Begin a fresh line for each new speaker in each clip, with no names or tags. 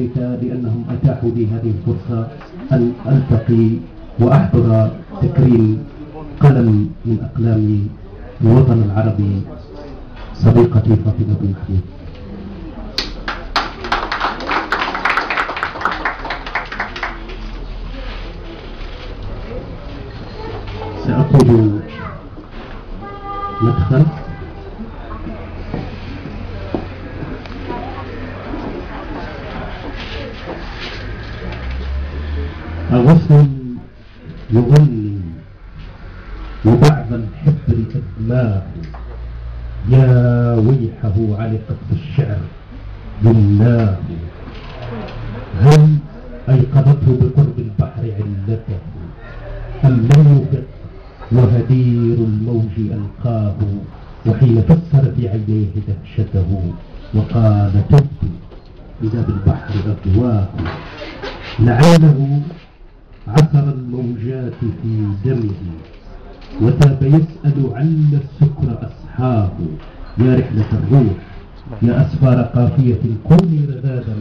ذلك لأنهم أتاحوا لي هذه الفرصة أن ألتقي وأحضر تكريم قلم من أقلام الوطن العربي صديقتي فاطمة بن محمود. سأقول مدخل غصن يغني وبعض الحبر أدماه، يا ويحه علقت بالشعر جناه، هل أيقظته بقرب البحر علته أم لم يفق وهدير الموج ألقاه، وحين فسر في عينيه دهشته وقال تبت إذا بالبحر أغواه، لعله عثر الموجات في دمه وتاب يسأل عل السكر أصحاه، يا رحلة الروح يا أسفار قافية كوني رذاذا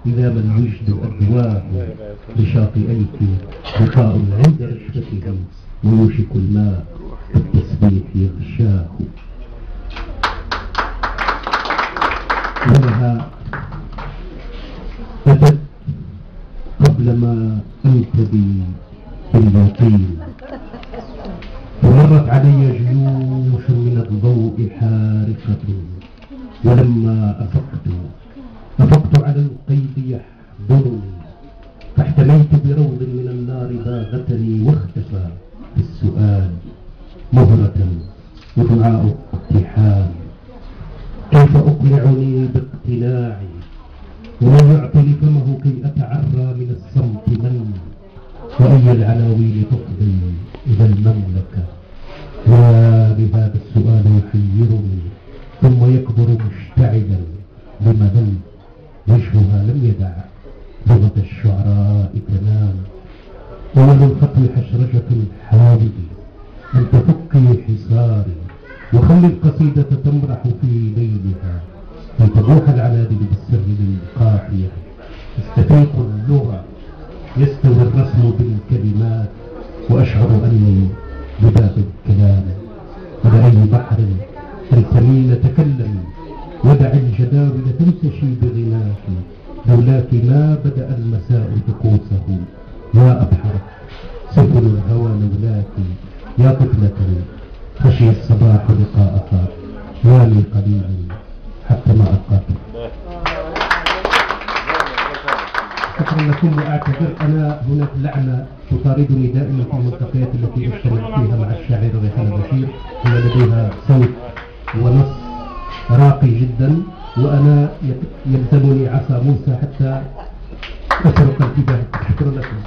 إذا ما الوجد أدواه، لشاطئيك لقاء عند رشفته ويوشك الماء بالتسبيح يغشاه. ولها أتت قبل ما أنتبي باليقين، ومرت علي جيوش من الضوء حارقة، ولما أفقت على القيد يحضرني، فاحتميت بروض من النار باغتني، واختفى في السؤال مهرة ودعاء اقتحام، كيف أقنعني باقتناعي ومن يعطي لفمه كي أتعرى من الصمت من، وأي العناوين تقضي إلى المملكة، وبهذا السؤال يحيرني ثم يكبر مشتعلا لمن وجهها لم يدع لغة الشعراء تنام، ومن الخط حشرجة حالي أن تفكي حصاري، وخلي القصيدة تمرح في ليلها كي تبوح العنادل بالسر للقافية، تستفيق اللغة يستوي الرسم بالكلمات، وأشعر أني بباب الكلام، ولأي بحر تلتمين تكلم، ودع الجداول تنتشي بغناك، لولاك ما بدأ المساء طقوسه، يا أبحر سفن الهوى لولاك، يا طفلة خشي الصباح لقاءها، يامي قليلا حتى ما ألقاك. شكرا لكم وأعتذر، أنا هناك لعنة تطاردني دائما في الملتقيات التي أشترك فيها مع الشاعر ريحان بشير، هي لديها صوت ونص راقي جدا، وأنا يلزمني عصا موسى حتى أسرق انتباهي. شكرا لكم.